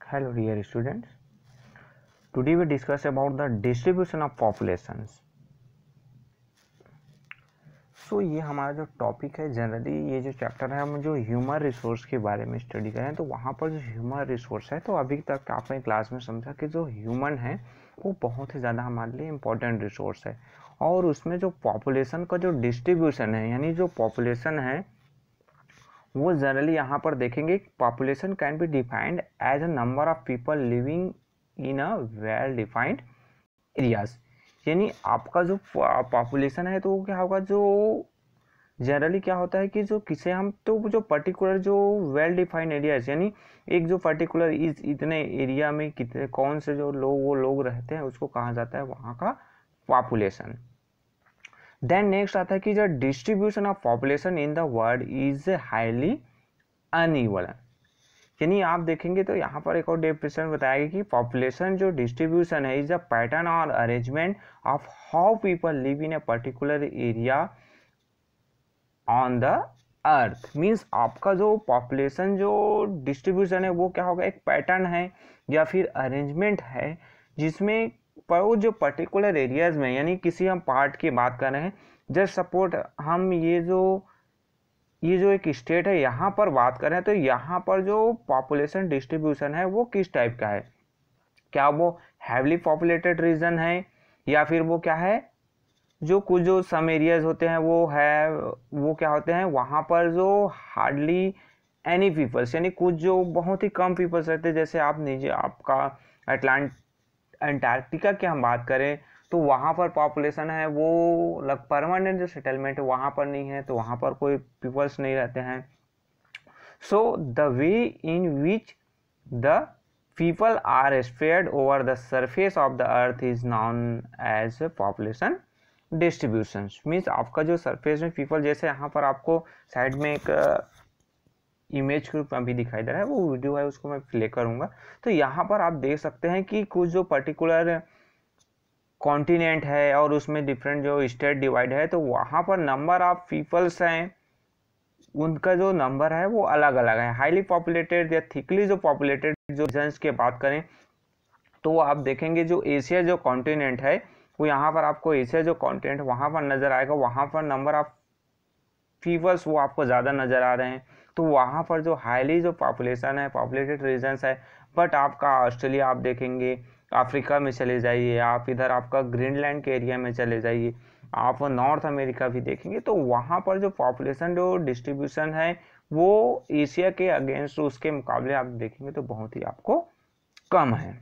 Hello dear students. Today we discuss about the distribution of populations. ये हमारा जो topic है, जनरली ये जो चैप्टर है हम जो ह्यूमन रिसोर्स के बारे में स्टडी करें तो वहाँ पर जो ह्यूमन रिसोर्स है तो अभी तक आपने क्लास में समझा कि जो ह्यूमन है वो बहुत ही ज़्यादा हमारे लिए इम्पोर्टेंट रिसोर्स है और उसमें जो पॉपुलेशन का जो डिस्ट्रीब्यूशन है यानी जो पॉपुलेशन है वो जनरली यहाँ पर देखेंगे population can be defined as a number of people living in a well defined areas. यानी आपका जो पॉपुलेशन है तो वो क्या होगा, जो जनरली क्या होता है कि जो किसे हम तो जो पर्टिकुलर जो वेल डिफाइंड एरियाज यानी एक जो पर्टिकुलर इतने एरिया में कितने कौन से जो लोग वो लोग रहते हैं उसको कहा जाता है वहाँ का पॉपुलेशन। देन नेक्स्ट आता है कि जो distribution of population in the world is highly uneven. यानी आप देखेंगे तो यहाँ पर एक और डेफिनेशन बताएगी कि पॉपुलेशन जो डिस्ट्रीब्यूशन है इज अ पैटर्न और arrangement of how people live in a particular area on the earth. Means आपका जो पॉपुलेशन जो डिस्ट्रीब्यूशन है वो क्या होगा, एक पैटर्न है या फिर अरेंजमेंट है जिसमें पर वो जो पर्टिकुलर एरियाज में यानी किसी हम पार्ट की बात कर रहे हैं, जस्ट सपोर्ट हम ये जो एक स्टेट है यहाँ पर बात कर रहे हैं तो यहाँ पर जो पॉपुलेशन डिस्ट्रीब्यूशन है वो किस टाइप का है, क्या वो हैवली पॉपुलेटेड रीजन है या फिर वो क्या है जो कुछ जो सम एरियाज होते हैं वो क्या होते हैं वहाँ पर जो हार्डली एनी पीपल्स यानी कुछ जो बहुत ही कम पीपल्स रहते हैं। जैसे आप नीचे आपका अंटार्कटिका की हम बात करें तो वहाँ पर पॉपुलेशन है वो परमानेंट जो सेटलमेंट है वहाँ पर नहीं है तो वहाँ पर कोई पीपल्स नहीं रहते हैं। So the way in which the people are spread over the surface of the earth is known as population distribution। Means आपका जो सरफेस में पीपल, जैसे यहाँ पर आपको साइड में एक इमेज के रूप में अभी दिखाई दे रहा है वो वीडियो है उसको मैं प्ले करूँगा तो यहाँ पर आप देख सकते हैं कि कुछ जो पर्टिकुलर कॉन्टिनेंट है और उसमें डिफरेंट जो स्टेट डिवाइड है तो वहाँ पर नंबर ऑफ पीपल्स हैं उनका जो नंबर है वो अलग अलग है। हाईली पॉपुलेटेड या थिकली जो पॉपुलेटेड जो रीजन्स की बात करें तो आप देखेंगे जो एशिया जो कॉन्टिनेंट है वो यहाँ पर आपको एशिया जो कॉन्टिनेंट वहाँ पर नज़र आएगा, वहाँ पर नंबर ऑफ पीपल्स वो आपको ज़्यादा नज़र आ रहे हैं तो वहाँ पर जो हाईली जो पॉपुलेशन है पॉपुलेटेड रीजन्स है। बट आपका ऑस्ट्रेलिया आप देखेंगे, अफ्रीका में चले जाइए, आप इधर आपका ग्रीनलैंड के एरिया में चले जाइए, आप नॉर्थ अमेरिका भी देखेंगे तो वहाँ पर जो पॉपुलेशन जो डिस्ट्रीब्यूशन है वो एशिया के अगेंस्ट उसके मुकाबले आप देखेंगे तो बहुत ही आपको कम है।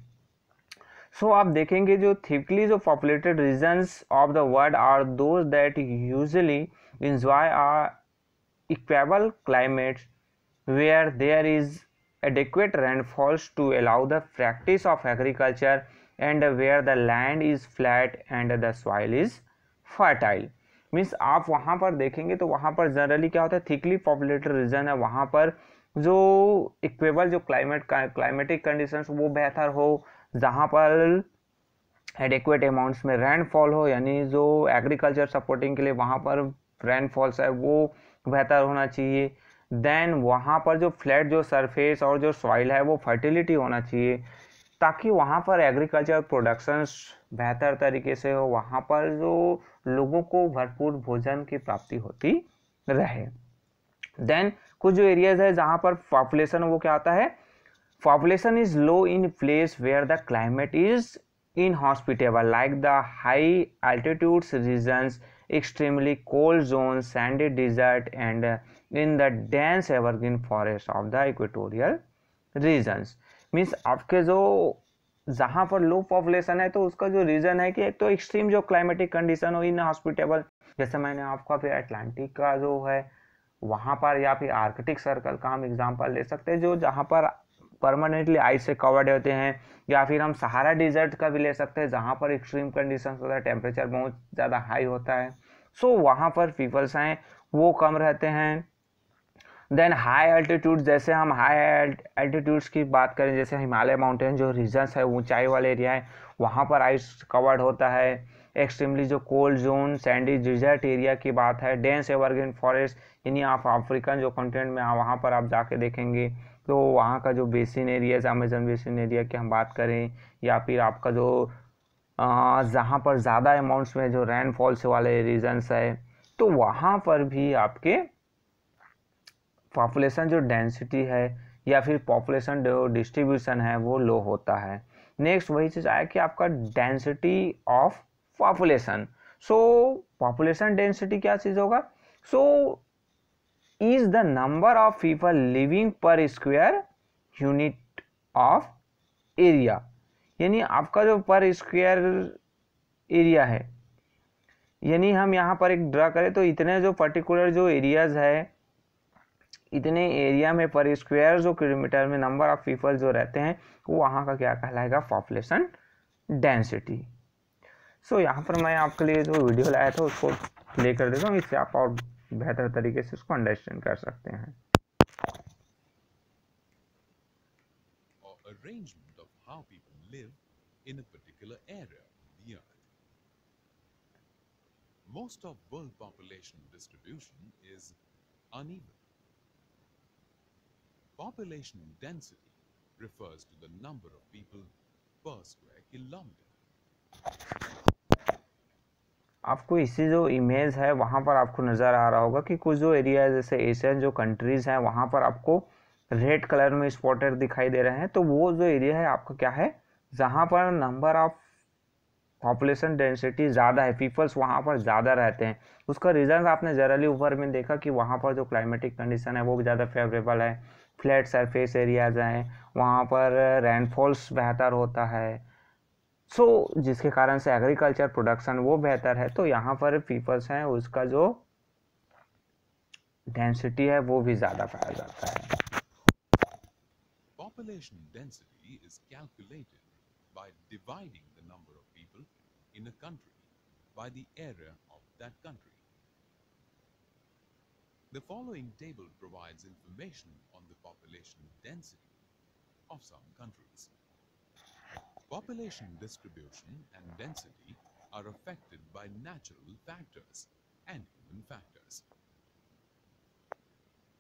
सो आप देखेंगे जो थिकली जो populated regions of the world are those that usually enjoy a equable climate where there is adequate rainfalls to allow the practice of agriculture and where the land is flat and the soil is fertile। Means आप वहाँ पर देखेंगे तो वहाँ पर generally क्या होता है, थिकली पॉपुलेटेड रीजन है वहाँ पर जो इक्वेबल जो क्लाइमेटिक कंडीशंस वो बेहतर हो, जहाँ पर एडिक्वेट अमाउंट्स में रेनफॉल हो यानी जो एग्रीकल्चर सपोर्टिंग के लिए वहाँ पर रेनफॉल्स है वो बेहतर होना चाहिए। देन वहाँ पर जो फ्लैट जो सरफेस और जो सॉइल है वो फर्टिलिटी होना चाहिए ताकि वहाँ पर एग्रीकल्चर प्रोडक्शंस बेहतर तरीके से हो, वहाँ पर जो लोगों को भरपूर भोजन की प्राप्ति होती रहे। देन कुछ जो एरियाज है जहाँ पर पॉपुलेशन वो क्या आता है, population is low in place where the climate is inhospitable like the high altitudes regions, extremely cold zones, sandy desert and in the dense evergreen forest of the equatorial regions। Means आपके जो जहाँ पर लो population है तो उसका जो reason है कि एक तो एक्सट्रीम जो क्लाइमेटिक कंडीशन हो इनहॉस्पिटेबल, जैसे मैंने आपका फिर अटलांटिक का जो है वहाँ पर या फिर आर्कटिक सर्कल का हम एग्जाम्पल ले सकते हैं जो जहाँ पर परमानेंटली आइस से कवर्ड होते हैं, या फिर हम सहारा डिजर्ट का भी ले सकते हैं जहाँ पर एक्सट्रीम कंडीशंस होता है, टेम्परेचर बहुत ज़्यादा हाई होता है सो वहाँ पर पीपल्स हैं वो कम रहते हैं। देन हाई एल्टीट्यूड, जैसे हम हाई एल्टीट्यूड्स की बात करें जैसे हिमालय माउंटेन जो रीजन्स है ऊंचाई वाले एरिया है वहाँ पर आइस कवर्ड होता है। एक्सट्रीमली जो cold zone sandy desert area की बात है। डेंस एवरग्रीन फॉरेस्ट यानी आप अफ्रीकन जो कॉन्टिनेंट में वहाँ पर आप जाके देखेंगे तो वहाँ का जो basin areas, Amazon basin area की हम बात करें, या फिर आपका जो जहाँ पर ज़्यादा अमाउंट्स में जो रेनफॉल्स वाले रीजन्स है, तो वहाँ पर भी आपके पॉपुलेशन जो डेंसिटी है या फिर पॉपुलेशन जो डिस्ट्रीब्यूशन है वो लो होता है। नेक्स्ट वही चीज़ आया कि आपका density of population. So population density क्या चीज़ होगा? So is the number of people living पर स्क्वायर यूनिट ऑफ एरिया, यानी आपका जो पर स्क्वायर एरिया है, यानी हम यहाँ पर एक ड्रा करें तो इतने जो पर्टिकुलर जो एरियाज है, इतने एरिया में पर स्क्वायर जो किलोमीटर में नंबर ऑफ पीपल जो रहते हैं वो वहाँ का क्या कहलाएगा? Population density. सो यहाँ पर मैं आपके लिए जो वीडियो लाया था उसको प्ले कर देता हूँ, इससे आप और बेहतर तरीके से उसको अंडरस्टैंड कर सकते हैं। Arrangement of how people live in a particular area of the earth. Most of world population distribution is uneven. Population density refers to the number of people per square kilometer. आपको इसी जो image है वहाँ पर आपको नज़र आ रहा होगा कि कुछ जो एरिया जैसे एशियन जो कंट्रीज़ हैं वहाँ पर आपको रेड कलर में स्पॉटेड दिखाई दे रहे हैं, तो वो जो एरिया है आपका क्या है? जहाँ पर नंबर ऑफ पॉपुलेशन डेंसिटी ज़्यादा है, पीपल्स वहाँ पर ज़्यादा रहते हैं। उसका रीज़न आपने जनरली ऊपर में देखा कि वहाँ पर जो क्लाइमेटिक कंडीशन है वो भी ज़्यादा फेवरेबल है, फ्लैट सरफेस एरियाज हैं, वहाँ पर रेनफॉल्स बेहतर होता है, जिसके कारण से एग्रीकल्चर प्रोडक्शन वो बेहतर है। तो यहाँ पर पीपल्स हैं उसका जो डेंसिटी है वो भी ज़्यादा पाया जाता है। Population density is calculated by dividing the number of people in a country by the area of that country. The following table provides information on the population density of some countries. Population distribution and density are affected by natural factors and human factors.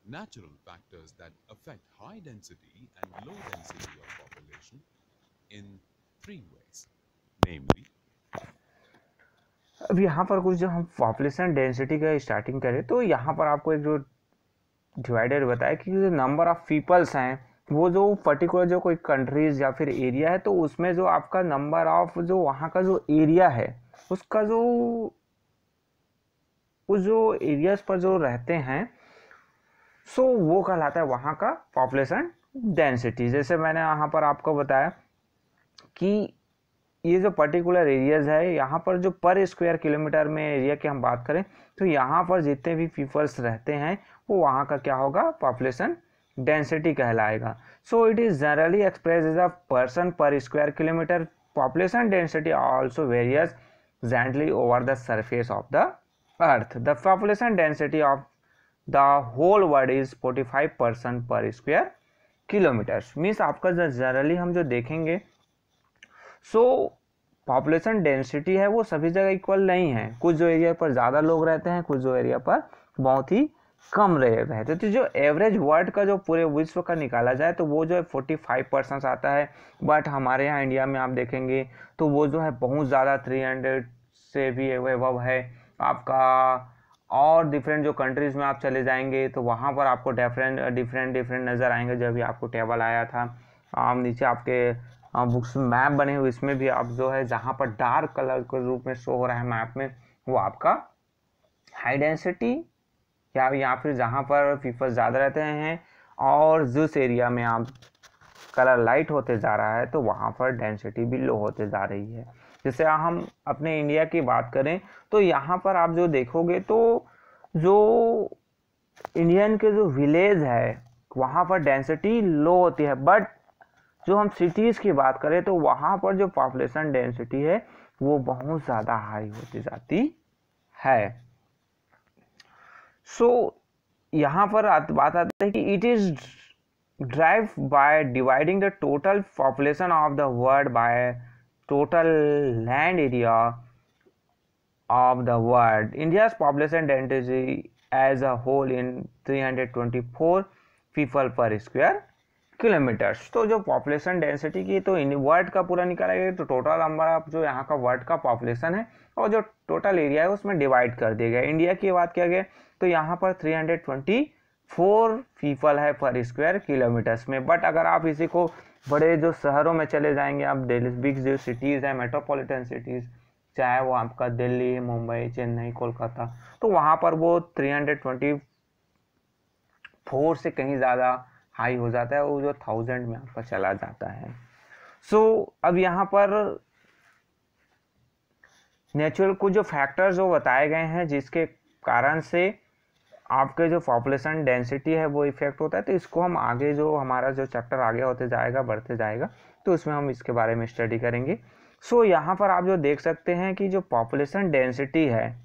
Natural factors that affect high density and low density of population in three ways, namely, अब यहाँ पर कुछ जो हम population density का starting करें तो यहाँ पर आपको एक जो डिवाइडेड बताया कि जो नंबर ऑफ पीपल्स हैं वो जो पर्टिकुलर जो कोई कंट्रीज या फिर एरिया है तो उसमें जो आपका नंबर ऑफ जो वहाँ का जो एरिया है उसका जो उस जो एरियाज पर जो रहते हैं वो कहलाता है वहाँ का पॉपुलेशन डेंसिटी। जैसे मैंने यहाँ पर आपको बताया कि ये जो पर्टिकुलर एरियाज है यहाँ पर जो पर स्क्वायर किलोमीटर में एरिया की हम बात करें तो यहाँ पर जितने भी पीपल्स रहते हैं वो वहाँ का क्या होगा? पॉपुलेशन डेंसिटी कहलाएगा। So it is generally express as a person per square kilometre. Population density also varies gently over the surface of the earth. The population density of the whole world is 45 person per square kilometre. Means आपका generally हम जो देखेंगे population density है वो सभी जगह equal नहीं है। कुछ जो एरिया पर ज़्यादा लोग रहते हैं, कुछ जो एरिया पर बहुत ही कम रहते। तो जो एवरेज वर्ल्ड का जो पूरे विश्व का निकाला जाए तो वो जो है 45% आता है। बट हमारे यहाँ इंडिया में आप देखेंगे तो वो जो है बहुत ज़्यादा 300 से भी एबव है आपका। और डिफरेंट जो कंट्रीज़ में आप चले जाएंगे तो वहाँ पर आपको डिफरेंट नज़र आएंगे। जब भी आपको टेबल आया था नीचे आपके बुक्स मैप बने हुए, इसमें भी आप जो है जहाँ पर डार्क कलर के रूप में शो हो रहा है मैप में वो आपका हाई डेंसिटी या फिर जहाँ पर पीपल ज़्यादा रहते हैं, और जिस एरिया में आप कलर लाइट होते जा रहा है तो वहाँ पर डेंसिटी भी लो होते जा रही है। जैसे हम अपने इंडिया की बात करें तो यहाँ पर आप जो देखोगे तो जो इंडियन के जो विलेज है वहाँ पर डेंसिटी लो होती है। बट जो हम सिटीज़ की बात करें तो वहाँ पर जो पॉपुलेशन डेंसिटी है वो बहुत ज़्यादा हाई होती जाती है। यहाँ पर बात आती है कि it is drive by dividing the total population of the world by total land area of the world. India's population density as a whole in 324 people per square kilometers. तो जो पॉपुलेशन डेंसिटी की तो world का पूरा निकाला गया, तो total number of जो यहाँ का वर्ल्ड का पॉपुलेशन है और जो टोटल एरिया है उसमें डिवाइड कर दिया गया। इंडिया की बात किया गया तो यहाँ पर 324 पीपल है पर स्क्वायर किलोमीटर्स में। बट अगर आप इसी को बड़े जो शहरों में चले जाएंगे, आप दिल्ली बिग जो सिटीज़ है, मेट्रोपॉलिटन सिटीज़, चाहे वो आपका दिल्ली, मुंबई, चेन्नई, कोलकाता, तो वहाँ पर वो 324 से कहीं ज़्यादा हाई हो जाता है, वो जो 1000 में आपका चला जाता है। सो अब यहाँ पर नेचुरल कुछ जो फैक्टर्स जो बताए गए हैं जिसके कारण से आपके जो पॉपुलेशन डेंसिटी है वो इफेक्ट होता है, तो इसको हम आगे जो हमारा जो चैप्टर आगे होते जाएगा, बढ़ते जाएगा, तो उसमें हम इसके बारे में स्टडी करेंगे। सो यहाँ पर आप जो देख सकते हैं कि जो पॉपुलेशन डेंसिटी है,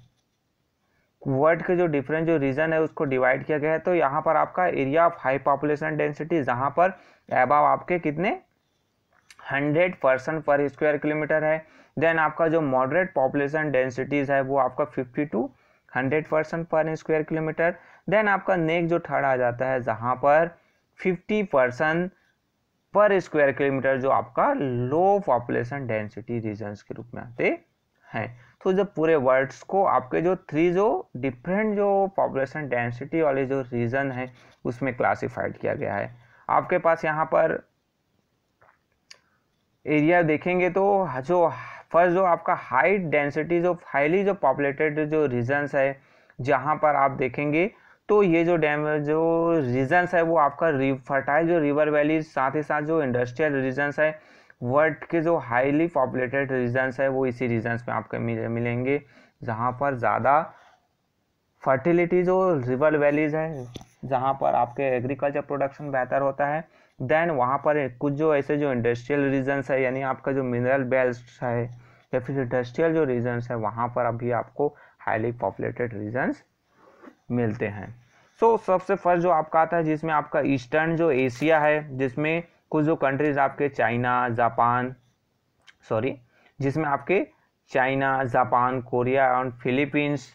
वर्ल्ड के जो डिफरेंट जो रीजन है उसको डिवाइड किया गया है। तो यहाँ पर आपका area of high population density जहाँ पर अबाव आपके कितने 100% पर स्क्वायर किलोमीटर है। देन आपका जो मॉडरेट पॉपुलेशन डेंसिटीज है वो आपका 50 to 100% पर स्क्वायर किलोमीटर। देन आपका नेक्स्ट जो थर्ड आ जाता है जहाँ पर 50% पर स्क्वायर किलोमीटर जो आपका लो पॉपुलेशन डेंसिटी रीजन्स के रूप में आते हैं। तो जब पूरे वर्ड्स को आपके जो थ्री जो डिफरेंट जो पॉपुलेशन डेंसिटी वाले जो रीजन है उसमें क्लासिफाइड किया गया है। आपके पास यहाँ पर एरिया देखेंगे तो जो फर्स्ट जो आपका हाई डेंसिटी जो हाईली जो पॉपुलेटेड जो रीजन्स है, जहाँ पर आप देखेंगे तो ये जो रीजन्स है वो आपका फर्टाइल जो रिवर वैली, साथ ही साथ जो इंडस्ट्रियल रीजन्स है, वर्ल्ड के जो हाईली पॉपुलेटेड रीजन्स है वो इसी रीजन्स में आपको मिलेंगे, जहाँ पर ज़्यादा फर्टिलिटी जो रिवर वैलीज है, जहाँ पर आपके एग्रीकल्चर प्रोडक्शन बेहतर होता है। देन वहाँ पर कुछ जो ऐसे जो इंडस्ट्रियल रीजन्स है, यानी आपका जो मिनरल बेल्ट है या फिर इंडस्ट्रियल जो रीजन्स है, वहाँ पर अभी आपको हाईली पॉपुलेटेड रीजन्स मिलते हैं। सो सबसे फर्स्ट जो आपका आता है जिसमें आपका ईस्टर्न जो एशिया है, जिसमें कुछ जो कंट्रीज आपके चाइना, जापान, कोरिया और फिलीपींस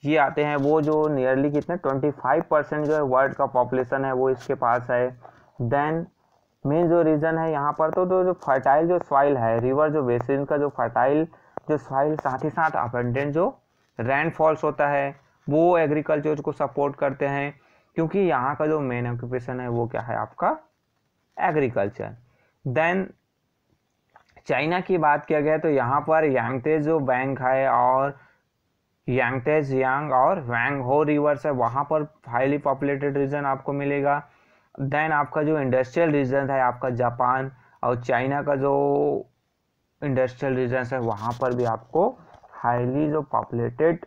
ये आते हैं। वो जो नियरली कितने 25% जो है वर्ल्ड का पॉपुलेशन है वो इसके पास है। देन मेन जो रीजन है यहाँ पर तो जो फर्टाइल जो सॉइल है, रिवर जो बेसिन का जो फर्टाइल जो सॉइल, साथ ही साथ अबंडेंट जो रेनफॉल्स होता है वो एग्रीकल्चर को सपोर्ट करते हैं, क्योंकि यहाँ का जो मेन ऑक्यूपेशन है वो क्या है आपका एग्रीकल्चर। देन चाइना की बात किया गया तो यहाँ पर यांगत्से जो बैंक है और यांगत्से, जियांग और वांगहो रिवर्स है, वहाँ पर हाईली पॉपुलेटेड रीजन आपको मिलेगा। देन आपका जो इंडस्ट्रियल रीजन है आपका जापान और चाइना का जो इंडस्ट्रियल रीजन है वहाँ पर भी आपको हाईली जो पॉपुलेटेड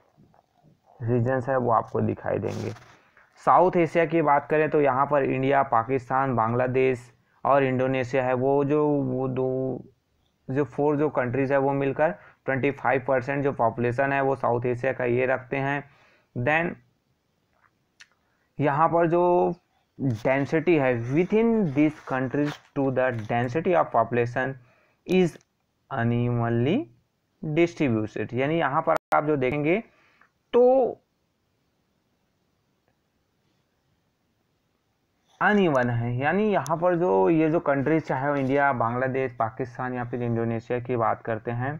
रीजन्स है वो आपको दिखाई देंगे। साउथ एशिया की बात करें तो यहाँ पर इंडिया, पाकिस्तान, बांग्लादेश और इंडोनेशिया है, वो जो फोर जो कंट्रीज है वो मिलकर 25% जो पॉपुलेशन है वो साउथ एशिया का ये रखते हैं। देन यहाँ पर जो डेंसिटी है within this countries to the density of population is unevenly distributed, यानी यहाँ पर आप जो देखेंगे तो अनइवन है, यानी यहाँ पर जो ये जो कंट्रीज चाहे इंडिया, बांग्लादेश, पाकिस्तान या फिर इंडोनेशिया की बात करते हैं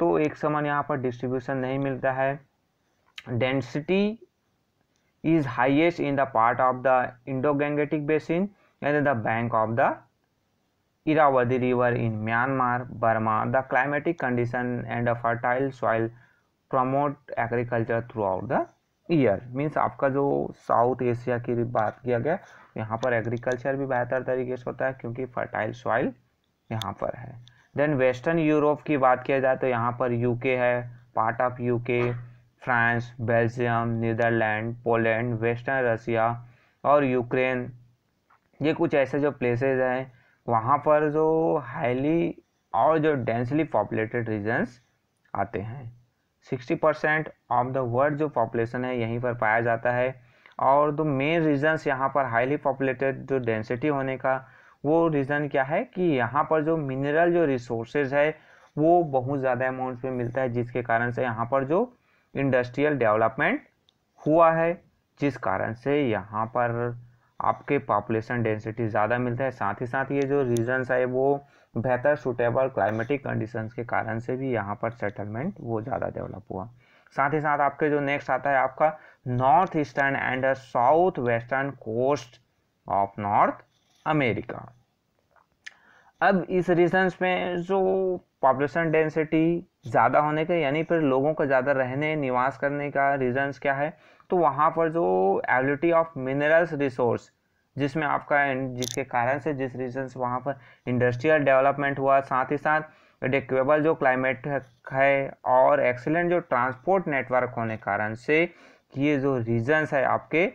तो एक समान यहाँ पर डिस्ट्रीब्यूशन नहीं मिलता है। Density is highest in the part of the Indo-Gangetic basin and the bank of the Irrawaddy river in Myanmar, Burma. The climatic condition and a fertile soil promote agriculture through out the year. Means आपका जो south Asia की बात किया गया यहाँ पर agriculture भी बेहतर तरीके से होता है क्योंकि फर्टाइल सॉइल यहाँ पर है। देन वेस्टर्न यूरोप की बात किया जाए तो यहाँ पर यूके है, part of UK, France, Belgium, Netherlands, Poland, western Russia और यूक्रेन, ये कुछ ऐसे जो प्लेसेस हैं वहाँ पर जो हाईली और जो डेंसली पॉपुलेटेड रीजन्स आते हैं। 60% ऑफ द वर्ल्ड जो पॉपुलेशन है यहीं पर पाया जाता है। और जो मेन रीजन्स यहाँ पर हाईली पॉपुलेटेड जो डेंसिटी होने का वो रीज़न क्या है कि यहाँ पर जो मिनरल जो रिसोर्सेज है वो बहुत ज़्यादा अमाउंट में मिलता है, जिसके कारण से यहाँ पर जो इंडस्ट्रियल डेवलपमेंट हुआ है, जिस कारण से यहाँ पर आपके पॉपुलेशन डेंसिटी ज़्यादा मिलता है। साथ ही साथ ये जो रीजन्स है वो बेहतर सूटेबल क्लाइमेटिक कंडीशंस के कारण से भी यहाँ पर सेटलमेंट वो ज़्यादा डेवलप हुआ। साथ ही साथ आपके जो नेक्स्ट आता है आपका north eastern and south western coast of North America. अब इस रीजन्स में जो पॉपुलेशन डेंसिटी ज़्यादा होने के यानी फिर लोगों का ज़्यादा रहने निवास करने का रीजन्स क्या है, तो वहाँ पर जो एबिलिटी ऑफ मिनरल्स रिसोर्स जिसमें आपका जिसके कारण से जिस रीजन से वहाँ पर इंडस्ट्रियल डेवलपमेंट हुआ, साथ ही साथ एडिक्वेबल जो क्लाइमेट है और एक्सीलेंट जो ट्रांसपोर्ट नेटवर्क होने कारण से ये जो रीजन्स है आपके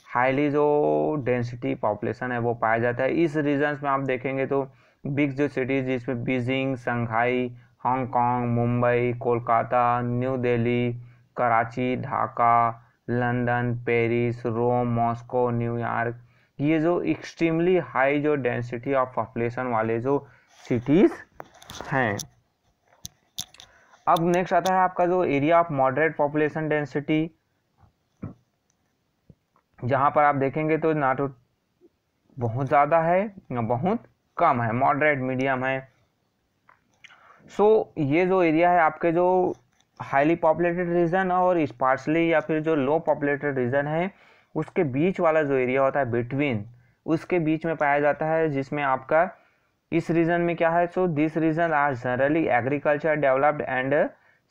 हाईली जो डेंसिटी पॉपुलेशन है वो पाया जाता है। इस रीजन्स में आप देखेंगे तो बिग जो सिटीज़ जिसमें Beijing, Shanghai, Hong Kong, Mumbai, Kolkata, New Delhi, Karachi, Dhaka, London, Paris, Rome, Moscow, New York, ये जो एक्सट्रीमली हाई जो डेंसिटी ऑफ पॉपुलेशन वाले जो सिटीज़ हैं। अब नेक्स्ट आता है आपका जो area of moderate population density, जहाँ पर आप देखेंगे तो ना तो बहुत ज़्यादा है ना बहुत कम है, मॉडरेट मीडियम है। सो ये जो एरिया है आपके जो हाईली पॉपुलेटेड रीजन और स्पार्सली या फिर जो लो पॉपुलेटेड रीजन है उसके बीच वाला जो एरिया होता है बिटवीन, उसके बीच में पाया जाता है, जिसमें आपका इस रीजन में क्या है, so this region are generally agriculture developed and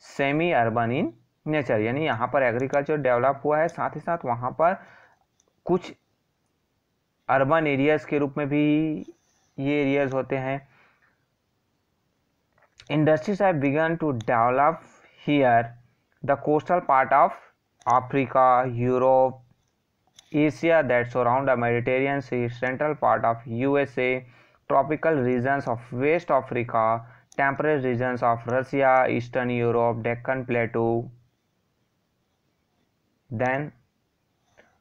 semi urban in nature, यानी यहाँ पर एग्रीकल्चर डेवलप हुआ है, साथ ही साथ वहाँ पर कुछ अर्बन एरियाज के रूप में भी ये एरियाज होते हैं। Industries have begun to develop here. The coastal part of Africa, Europe, Asia that surround the Mediterranean Sea, central part of USA, tropical regions of West Africa, temperate regions of Russia, Eastern Europe, Deccan Plateau. Then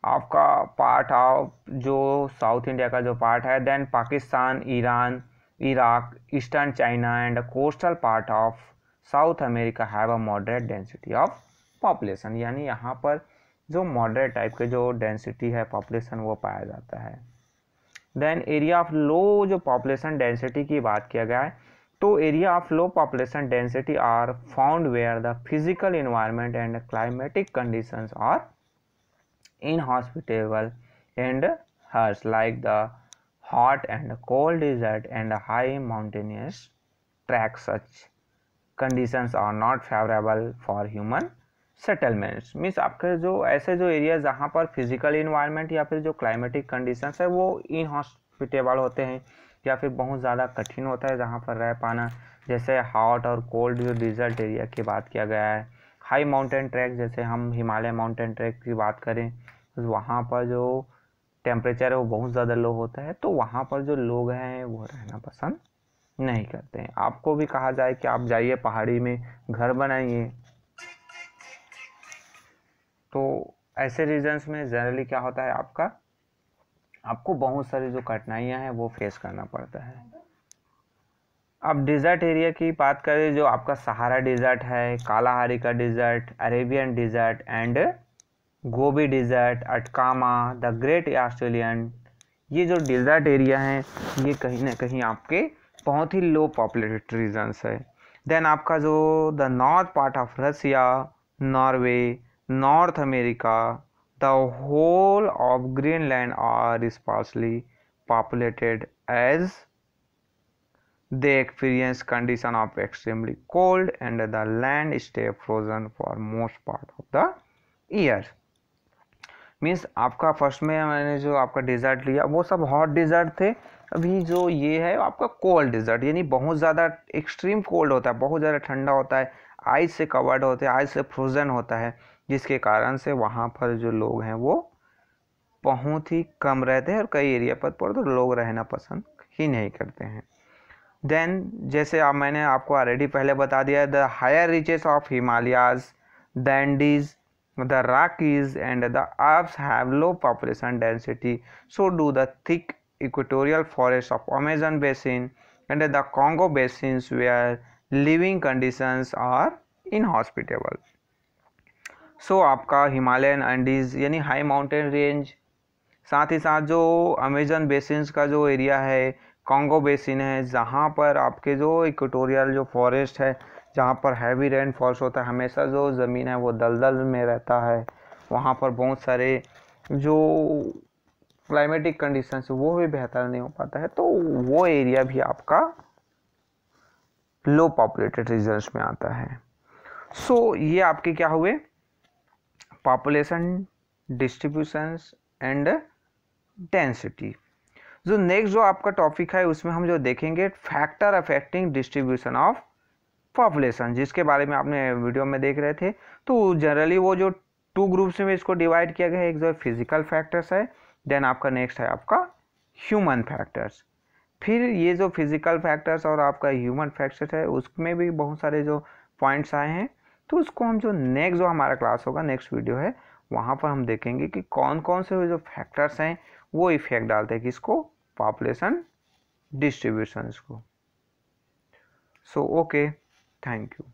आपका part of जो South India का जो part है, then Pakistan, Iran, Iraq, eastern China and coastal part of South America have a moderate density of population, यानी यहाँ पर जो moderate type के जो डेंसिटी है पॉपुलेशन वो पाया जाता है। देन एरिया ऑफ लो जो पॉपुलेशन डेंसिटी की बात किया गया है, तो area of low population density are found where the physical environment and climatic conditions are inhospitable and harsh, like the hot and cold desert and high mountainous tracts. Such conditions are not favorable for human settlements. Means आपके जो ऐसे जो area जहाँ पर physical environment या फिर जो climatic conditions है वो इनहॉस्पिटेबल होते हैं या फिर बहुत ज़्यादा कठिन होता है जहाँ पर रह पाना, जैसे हॉट और कोल्ड जो डिजर्ट एरिया की बात किया गया है। हाई माउंटेन ट्रैक, जैसे हम हिमालय माउंटेन ट्रैक की बात करें तो वहाँ पर जो टेम्परेचर है वो बहुत ज़्यादा लो होता है, तो वहाँ पर जो लोग हैं वो रहना पसंद नहीं करते हैं। आपको भी कहा जाए कि आप जाइए पहाड़ी में घर बनाइए, तो ऐसे रीजन्स में जनरली क्या होता है आपको बहुत सारी जो कठिनाइयाँ हैं वो फेस करना पड़ता है। अब डिज़र्ट एरिया की बात करें, जो आपका सहारा डिज़र्ट है, कालाहारी का desert, Arabian desert and Gobi desert, Atacama, the great Australian, ये जो डिज़र्ट एरिया हैं ये कहीं ना कहीं आपके बहुत ही लो पॉपुलेटेड रीजन्स है। देन आपका जो the north part of Russia, Norway, North America, the whole of Greenland are sparsely populated as they experience condition of extremely cold and the land stay frozen for most part of the year. Means आपका first में मैंने जो आपका dessert लिया वो सब hot dessert थे, अभी जो ये है आपका कोल्ड डिज़र्ट, यानी बहुत ज़्यादा एक्सट्रीम कोल्ड होता है, बहुत ज़्यादा ठंडा होता है, आइस से कवर्ड होते हैं, आइस से फ्रोजन होता है, जिसके कारण से वहाँ पर जो लोग हैं वो बहुत ही कम रहते हैं और कई एरिया पर तो लोग रहना पसंद ही नहीं करते हैं। देन जैसे आप मैंने आपको ऑलरेडी पहले बता दिया, the higher reaches of Himalayas, the Andes, the Rockies and the Alps have low population density, so do the thick equatorial forests of Amazon basin and the Congo basins where living conditions are inhospitable. So आपका Himalayan Andes यानी high mountain range, साथ ही साथ जो Amazon basins का जो area है, Congo basin है, जहाँ पर आपके जो इक्वेटोरियल जो फॉरेस्ट है, जहाँ पर हैवी रेनफॉल्स होता है, हमेशा जो ज़मीन है वो दलदल में रहता है, वहाँ पर बहुत सारे जो क्लाइमेटिक कंडीशंस वो भी बेहतर नहीं हो पाता है, तो वो एरिया भी आपका लो पॉपुलेटेड रीजन्स में आता है। सो ये आपके क्या हुए, पॉपुलेशन डिस्ट्रीब्यूशंस एंड डेंसिटी। जो नेक्स्ट जो आपका टॉपिक है उसमें हम जो देखेंगे factor affecting distribution of population, जिसके बारे में आपने वीडियो में देख रहे थे। तो जनरली वो जो 2 ग्रुप्स में इसको डिवाइड किया गया है, एक जो फिजिकल फैक्टर्स है, देन आपका नेक्स्ट है आपका ह्यूमन फैक्टर्स। फिर ये जो फिजिकल फैक्टर्स और आपका ह्यूमन फैक्टर्स है उसमें भी बहुत सारे जो पॉइंट्स आए हैं, तो उसको हम जो नेक्स्ट जो हमारा क्लास होगा, नेक्स्ट वीडियो है, वहाँ पर हम देखेंगे कि कौन कौन से जो फैक्टर्स हैं वो इफेक्ट डालते हैं किसको, पॉपुलेशन डिस्ट्रीब्यूशंस को। So okay, thank you.